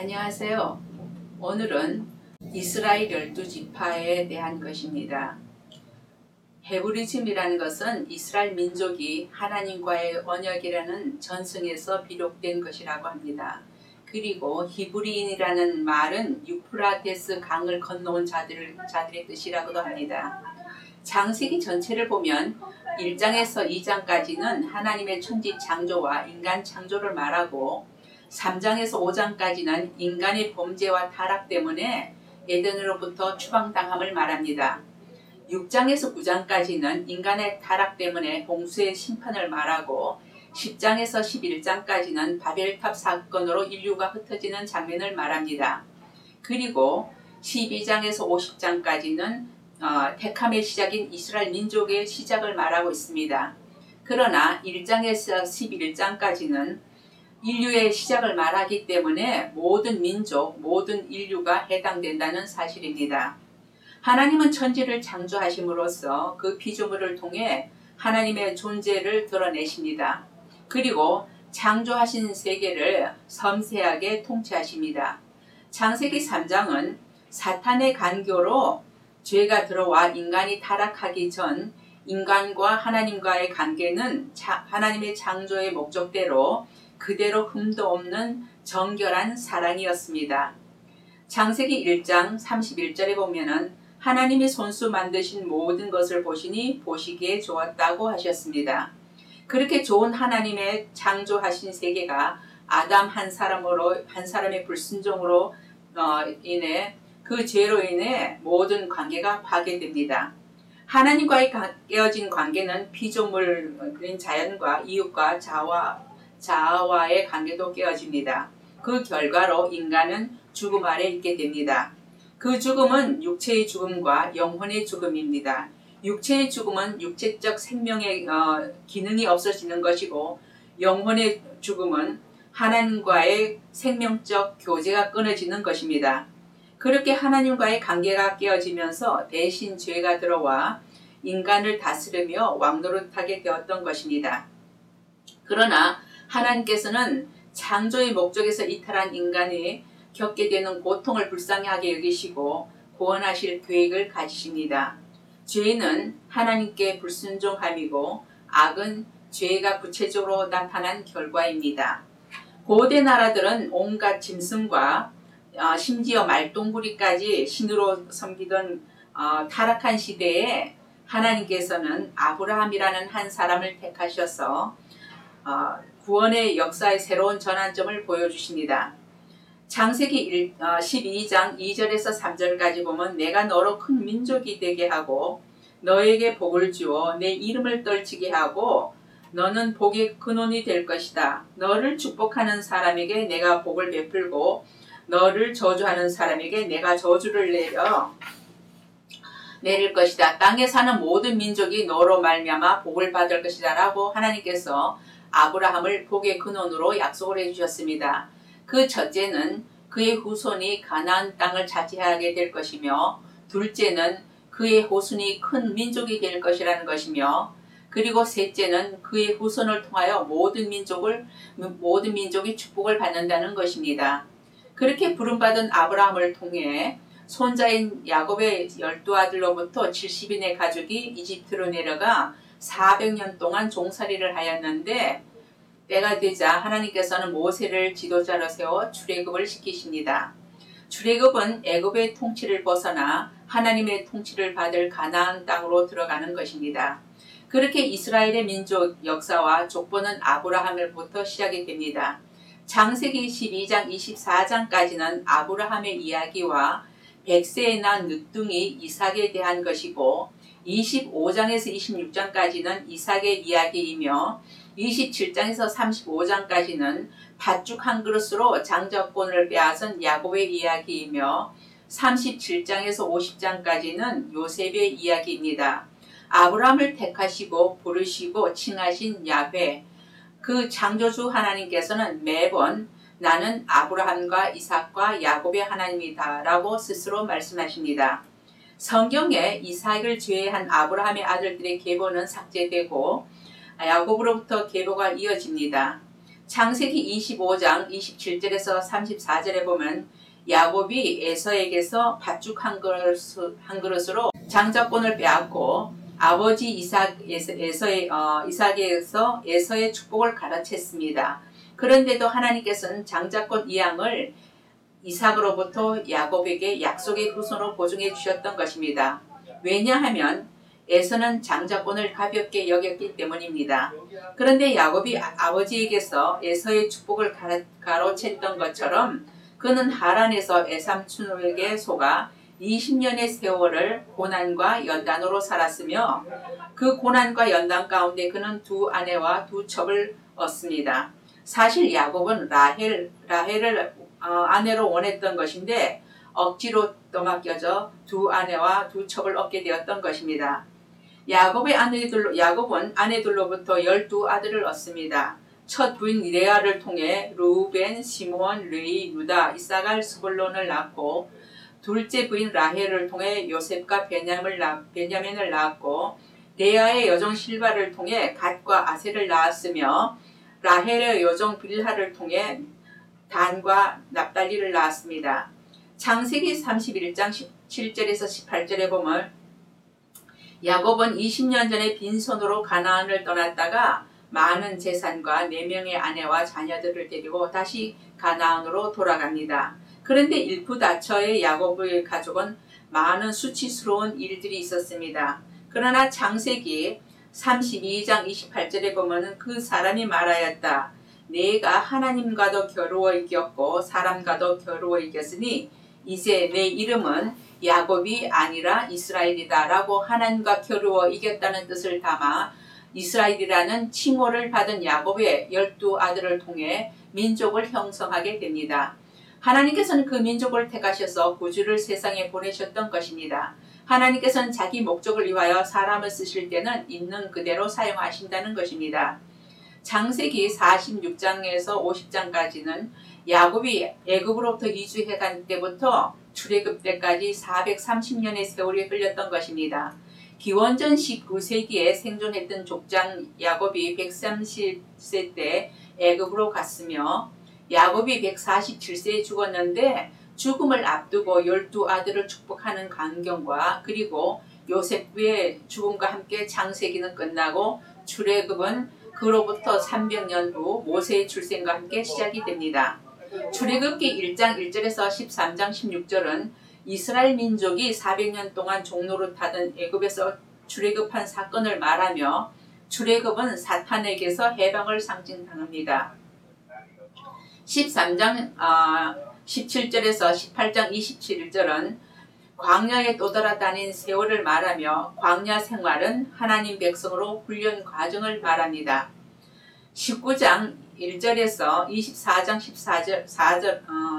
안녕하세요. 오늘은 이스라엘 12지파에 대한 것입니다. 헤브리즘이라는 것은 이스라엘 민족이 하나님과의 언약이라는 전승에서 비롯된 것이라고 합니다. 그리고 히브리인이라는 말은 유프라테스 강을 건너온 자들의 뜻이라고도 합니다. 창세기 전체를 보면 1장에서 2장까지는 하나님의 천지 창조와 인간 창조를 말하고 3장에서 5장까지는 인간의 범죄와 타락 때문에 에덴으로부터 추방당함을 말합니다. 6장에서 9장까지는 인간의 타락 때문에 홍수의 심판을 말하고 10장에서 11장까지는 바벨탑 사건으로 인류가 흩어지는 장면을 말합니다. 그리고 12장에서 50장까지는 택함의 시작인 이스라엘 민족의 시작을 말하고 있습니다. 그러나 1장에서 11장까지는 인류의 시작을 말하기 때문에 모든 민족, 모든 인류가 해당된다는 사실입니다. 하나님은 천지를 창조하심으로써 그 피조물을 통해 하나님의 존재를 드러내십니다. 그리고 창조하신 세계를 섬세하게 통치하십니다. 창세기 3장은 사탄의 간교로 죄가 들어와 인간이 타락하기 전 인간과 하나님과의 관계는 하나님의 창조의 목적대로 그대로 흠도 없는 정결한 사랑이었습니다. 창세기 1장 31절에 보면은 하나님이 손수 만드신 모든 것을 보시니 보시기에 좋았다고 하셨습니다. 그렇게 좋은 하나님의 창조하신 세계가 아담 한 사람의 불순종으로 인해 그 죄로 인해 모든 관계가 파괴됩니다. 하나님과의 깨어진 관계는 피조물인 자연과 이웃과 자아와의 관계도 깨어집니다. 그 결과로 인간은 죽음 아래 있게 됩니다. 그 죽음은 육체의 죽음과 영혼의 죽음입니다. 육체의 죽음은 육체적 생명의 기능이 없어지는 것이고 영혼의 죽음은 하나님과의 생명적 교제가 끊어지는 것입니다. 그렇게 하나님과의 관계가 깨어지면서 대신 죄가 들어와 인간을 다스리며 왕노릇하게 되었던 것입니다. 그러나 하나님께서는 창조의 목적에서 이탈한 인간이 겪게 되는 고통을 불쌍하게 여기시고 구원하실 계획을 가지십니다. 죄는 하나님께 불순종함이고 악은 죄가 구체적으로 나타난 결과입니다. 고대 나라들은 온갖 짐승과 심지어 말똥부리까지 신으로 섬기던 타락한 시대에 하나님께서는 아브라함이라는 한 사람을 택하셔서 구원의 역사의 새로운 전환점을 보여주십니다. 창세기 12장 2절에서 3절까지 보면 내가 너로 큰 민족이 되게 하고 너에게 복을 주어 내 이름을 떨치게 하고 너는 복의 근원이 될 것이다. 너를 축복하는 사람에게 내가 복을 베풀고 너를 저주하는 사람에게 내가 저주를 내릴 것이다. 땅에 사는 모든 민족이 너로 말미암아 복을 받을 것이다 라고 하나님께서 아브라함을 복의 근원으로 약속을 해주셨습니다. 그 첫째는 그의 후손이 가나안 땅을 차지하게 될 것이며 둘째는 그의 후손이 큰 민족이 될 것이라는 것이며 그리고 셋째는 그의 후손을 통하여 모든 민족이 축복을 받는다는 것입니다. 그렇게 부름받은 아브라함을 통해 손자인 야곱의 12아들로부터 70인의 가족이 이집트로 내려가 400년 동안 종살이를 하였는데 때가 되자 하나님께서는 모세를 지도자로 세워 출애굽을 시키십니다. 출애굽은 애굽의 통치를 벗어나 하나님의 통치를 받을 가나안 땅으로 들어가는 것입니다. 그렇게 이스라엘의 민족 역사와 족보는 아브라함으로부터 시작이 됩니다. 창세기 12장 24장까지는 아브라함의 이야기와 100세에 난 늦둥이 이삭에 대한 것이고 25장에서 26장까지는 이삭의 이야기이며 27장에서 35장까지는 팥죽 한 그릇으로 장자권을 빼앗은 야곱의 이야기이며 37장에서 50장까지는 요셉의 이야기입니다. 아브라함을 택하시고 부르시고 칭하신 야훼, 그 창조주 하나님께서는 매번 나는 아브라함과 이삭과 야곱의 하나님이다 라고 스스로 말씀하십니다. 성경에 이삭을 제외한 아브라함의 아들들의 계보는 삭제되고 야곱으로부터 계보가 이어집니다. 창세기 25장 27절에서 34절에 보면 야곱이 에서에게서 팥죽 한 그릇으로 장자권을 빼앗고 아버지 이삭에게서 에서의 축복을 가로챘습니다. 그런데도 하나님께서는 장자권 이양을 이삭으로부터 야곱에게 약속의 후손으로 보증해 주셨던 것입니다. 왜냐하면 에서는 장자권을 가볍게 여겼기 때문입니다. 그런데 야곱이 아버지에게서 에서의 축복을 가로챘던 것처럼 그는 하란에서 애삼촌에게 속아 20년의 세월을 고난과 연단으로 살았으며 그 고난과 연단 가운데 그는 두 아내와 두 첩을 얻습니다. 사실 야곱은 라헬을 아내로 원했던 것인데 억지로 떠맡겨져 두 아내와 두 첩을 얻게 되었던 것입니다. 야곱은 아내들로부터 12아들을 얻습니다. 첫 부인 레아를 통해 루벤, 시므온, 레위, 유다, 이사갈, 스불론을 낳고 둘째 부인 라헬을 통해 요셉과 베냐민을 낳았고 레아의 여종 실바를 통해 갓과 아셀을 낳았으며 라헬의 여종 빌하를 통해 단과 납달리를 낳았습니다. 창세기 31장 17절에서 18절에 보면 야곱은 20년 전에 빈손으로 가나안을 떠났다가 많은 재산과 4명의 아내와 자녀들을 데리고 다시 가나안으로 돌아갑니다. 그런데 일부다처의 야곱의 가족은 많은 수치스러운 일들이 있었습니다. 그러나 창세기 32장 28절에 보면 그 사람이 말하였다. 내가 하나님과도 겨루어 이겼고 사람과도 겨루어 이겼으니 이제 내 이름은 야곱이 아니라 이스라엘이다 라고 하나님과 겨루어 이겼다는 뜻을 담아 이스라엘이라는 칭호를 받은 야곱의 12아들을 통해 민족을 형성하게 됩니다. 하나님께서는 그 민족을 택하셔서 구주를 세상에 보내셨던 것입니다. 하나님께서는 자기 목적을 위하여 사람을 쓰실 때는 있는 그대로 사용하신다는 것입니다. 창세기 46장에서 50장까지는 야곱이 애굽으로부터 이주해 간 때부터 출애굽 때까지 430년의 세월이 흘렸던 것입니다. 기원전 19세기에 생존했던 족장 야곱이 130세 때 애굽으로 갔으며 야곱이 147세에 죽었는데 죽음을 앞두고 12아들을 축복하는 광경과 그리고 요셉의 죽음과 함께 창세기는 끝나고 출애굽은 그로부터 300년 후 모세의 출생과 함께 시작이 됩니다. 출애굽기 1장 1절에서 13장 16절은 이스라엘 민족이 400년 동안 종로를 타던 애굽에서 출애굽한 사건을 말하며 출애굽은 사탄에게서 해방을 상징합니다. 13장 17절에서 18장 27절은 광야에 떠돌아다닌 세월을 말하며 광야 생활은 하나님 백성으로 훈련 과정을 말합니다. 19장 1절에서 24장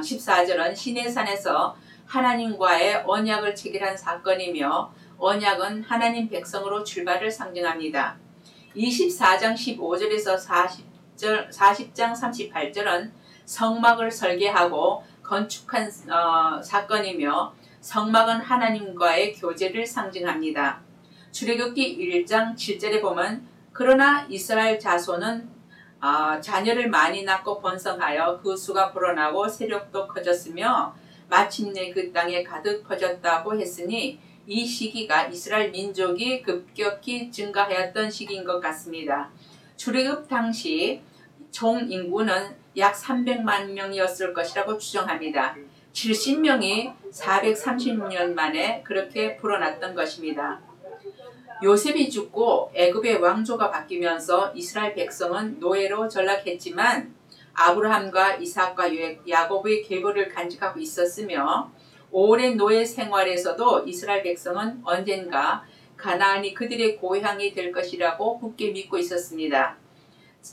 14절은 시내산에서 하나님과의 언약을 체결한 사건이며 언약은 하나님 백성으로 출발을 상징합니다. 24장 15절에서 40장 38절은 성막을 설계하고 건축한 사건이며 성막은 하나님과의 교제를 상징합니다. 출애굽기 1장 7절에 보면 그러나 이스라엘 자손은 자녀를 많이 낳고 번성하여 그 수가 불어나고 세력도 커졌으며 마침내 그 땅에 가득 퍼졌다고 했으니 이 시기가 이스라엘 민족이 급격히 증가하였던 시기인 것 같습니다. 출애굽 당시 총 인구는 약 300만 명이었을 것이라고 추정합니다. 70명이 430년 만에 그렇게 불어났던 것입니다. 요셉이 죽고 애굽의 왕조가 바뀌면서 이스라엘 백성은 노예로 전락했지만 아브라함과 이삭과 야곱의 계보를 간직하고 있었으며 오랜 노예 생활에서도 이스라엘 백성은 언젠가 가나안이 그들의 고향이 될 것이라고 굳게 믿고 있었습니다.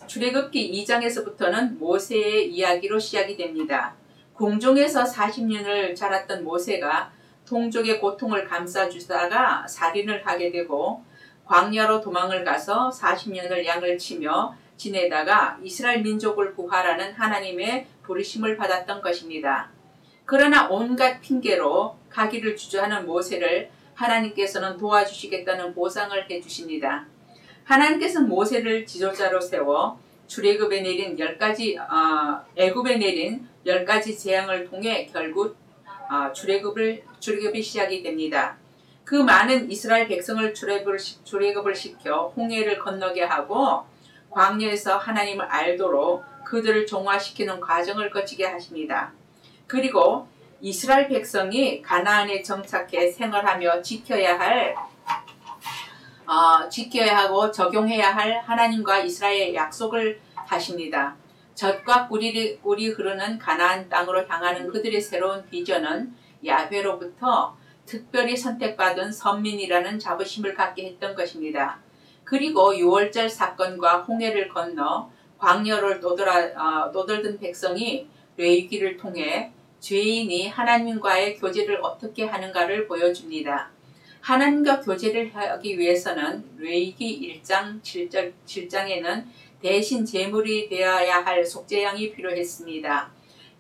출애굽기 2장에서부터는 모세의 이야기로 시작이 됩니다. 궁중에서 40년을 자랐던 모세가 동족의 고통을 감싸주다가 살인을 하게 되고 광야로 도망을 가서 40년을 양을 치며 지내다가 이스라엘 민족을 구하라는 하나님의 부르심을 받았던 것입니다. 그러나 온갖 핑계로 가기를 주저하는 모세를 하나님께서는 도와주시겠다는 보상을 해주십니다. 하나님께서는 모세를 지도자로 세워 출애굽에 내린 10가지 애굽에 내린 10가지 재앙을 통해 결국 출애굽이 시작이 됩니다. 그 많은 이스라엘 백성을 출애굽을 시켜 홍해를 건너게 하고 광야에서 하나님을 알도록 그들을 종화시키는 과정을 거치게 하십니다. 그리고 이스라엘 백성이 가나안에 정착해 생활하며 지켜야 하고 적용해야 할 하나님과 이스라엘의 약속을 하십니다. 젖과 꿀이 흐르는 가나안 땅으로 향하는 그들의 새로운 비전은 야훼로부터 특별히 선택받은 선민이라는 자부심을 갖게 했던 것입니다. 그리고 6월절 사건과 홍해를 건너 광야를 떠돌던 백성이 레위기를 통해 죄인이 하나님과의 교제를 어떻게 하는가를 보여줍니다. 하나님과 교제를 하기 위해서는 레위기 1장 7장에는 대신 제물이 되어야 할 속죄양이 필요했습니다.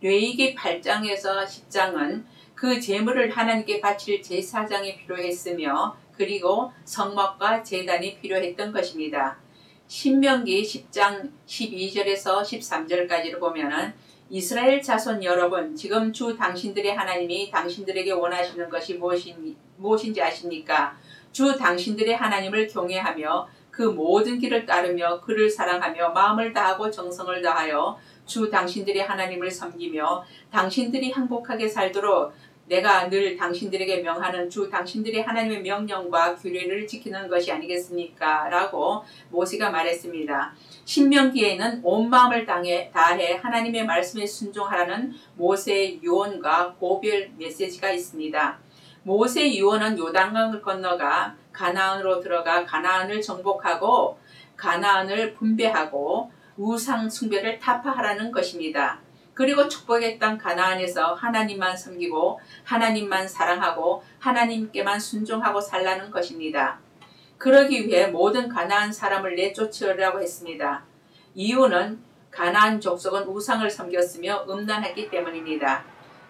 레위기 8장에서 10장은 그 제물을 하나님께 바칠 제사장이 필요했으며 그리고 성막과 제단이 필요했던 것입니다. 신명기 10장 12절에서 13절까지를 보면은 이스라엘 자손 여러분, 지금 주 당신들의 하나님이 당신들에게 원하시는 것이 무엇인지 아십니까? 주 당신들의 하나님을 경외하며 그 모든 길을 따르며 그를 사랑하며 마음을 다하고 정성을 다하여 주 당신들의 하나님을 섬기며 당신들이 행복하게 살도록 내가 늘 당신들에게 명하는 주 당신들의 하나님의 명령과 규례를 지키는 것이 아니겠습니까? 라고 모세가 말했습니다. 신명기에는 온 마음을 다해 하나님의 말씀에 순종하라는 모세의 유언과 고별 메시지가 있습니다. 모세의 유언은 요단강을 건너가 가나안으로 들어가 가나안을 정복하고 가나안을 분배하고 우상 숭배를 타파하라는 것입니다. 그리고 축복의 땅 가나안에서 하나님만 섬기고 하나님만 사랑하고 하나님께만 순종하고 살라는 것입니다. 그러기 위해 모든 가나안 사람을 내쫓으라고 했습니다. 이유는 가나안 족속은 우상을 섬겼으며 음란했기 때문입니다.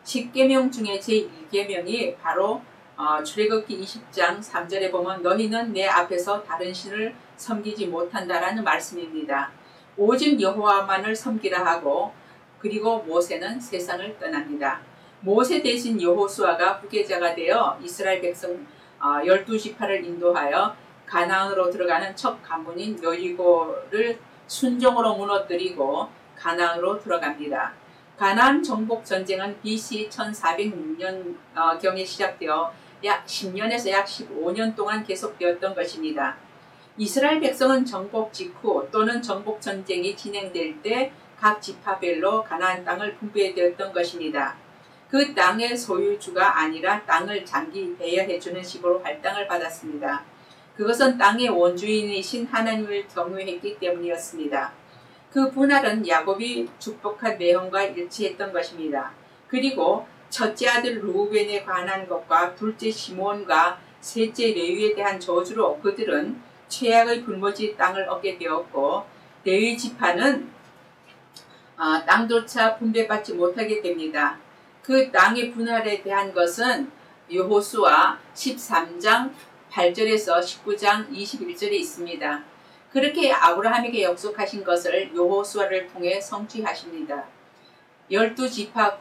10계명 중에 제1계명이 바로 출애굽기 20장 3절에 보면 너희는 내 앞에서 다른 신을 섬기지 못한다라는 말씀입니다. 오직 여호와만을 섬기라 하고 그리고 모세는 세상을 떠납니다. 모세 대신 여호수아가 후계자가 되어 이스라엘 백성 12지파를 인도하여 가나안으로 들어가는 첫 관문인 여리고를 순종으로 무너뜨리고 가나안으로 들어갑니다. 가나안 정복 전쟁은 BC 1406년경에 시작되어 약 10년에서 약 15년 동안 계속되었던 것입니다. 이스라엘 백성은 정복 직후 또는 정복 전쟁이 진행될 때 각 지파별로 가나안 땅을 분배되었던 것입니다. 그 땅의 소유주가 아니라 땅을 장기 대여해주는 식으로 할당을 받았습니다. 그것은 땅의 원주인이신 하나님을 경외했기 때문이었습니다. 그 분할은 야곱이 축복한 내용과 일치했던 것입니다. 그리고 첫째 아들 루벤에 관한 것과 둘째 시몬과 셋째 레위에 대한 저주로 그들은 최악의 불모지 땅을 얻게 되었고 레위 지파는 땅조차 분배받지 못하게 됩니다. 그 땅의 분할에 대한 것은 여호수아 13장 8절에서 19장 21절에 있습니다. 그렇게 아브라함에게 약속하신 것을 여호수아를 통해 성취하십니다. 12지파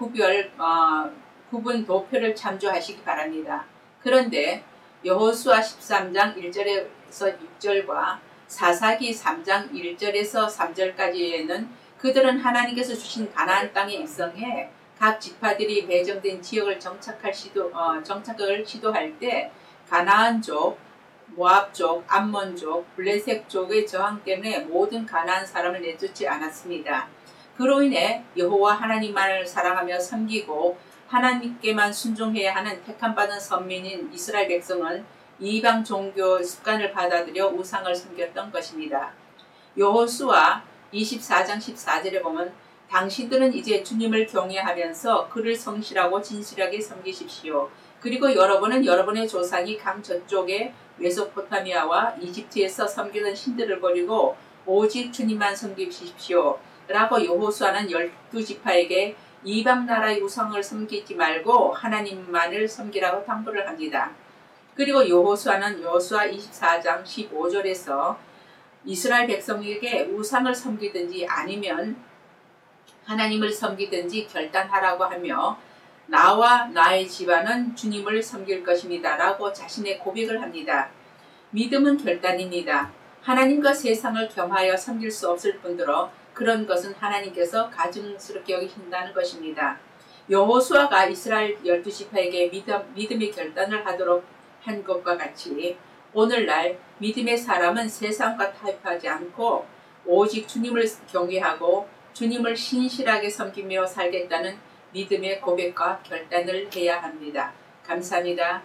구분 도표를 참조하시기 바랍니다. 그런데 여호수아 13장 1절에서 6절과 사사기 3장 1절에서 3절까지에는 그들은 하나님께서 주신 가나안 땅에 입성해 각 지파들이 배정된 지역을 정착을 시도할 때 가나안족, 모압족, 암몬족, 블레셋족의 저항 때문에 모든 가나안 사람을 내쫓지 않았습니다. 그로 인해 여호와 하나님만을 사랑하며 섬기고 하나님께만 순종해야 하는 택함받은 선민인 이스라엘 백성은 이방 종교 습관을 받아들여 우상을 섬겼던 것입니다. 여호수아 24장 14절에 보면 당신들은 이제 주님을 경외하면서 그를 성실하고 진실하게 섬기십시오. 그리고 여러분은 여러분의 조상이 강 저쪽의 메소포타미아와 이집트에서 섬기던 신들을 버리고 오직 주님만 섬기십시오. 라고 여호수아는 12지파에게 이방 나라의 우상을 섬기지 말고 하나님만을 섬기라고 당부를 합니다. 그리고 여호수아는 여호수아 24장 15절에서 이스라엘 백성에게 우상을 섬기든지 아니면 하나님을 섬기든지 결단하라고 하며 나와 나의 집안은 주님을 섬길 것입니다 라고 자신의 고백을 합니다. 믿음은 결단입니다. 하나님과 세상을 겸하여 섬길 수 없을 뿐더러 그런 것은 하나님께서 가증스럽게 여기신다는 것입니다. 여호수아가 이스라엘 12지파에게 믿음의 결단을 하도록 한 것과 같이 오늘날 믿음의 사람은 세상과 타협하지 않고 오직 주님을 경외하고 주님을 신실하게 섬기며 살겠다는 믿음의 고백과 결단을 해야 합니다. 감사합니다.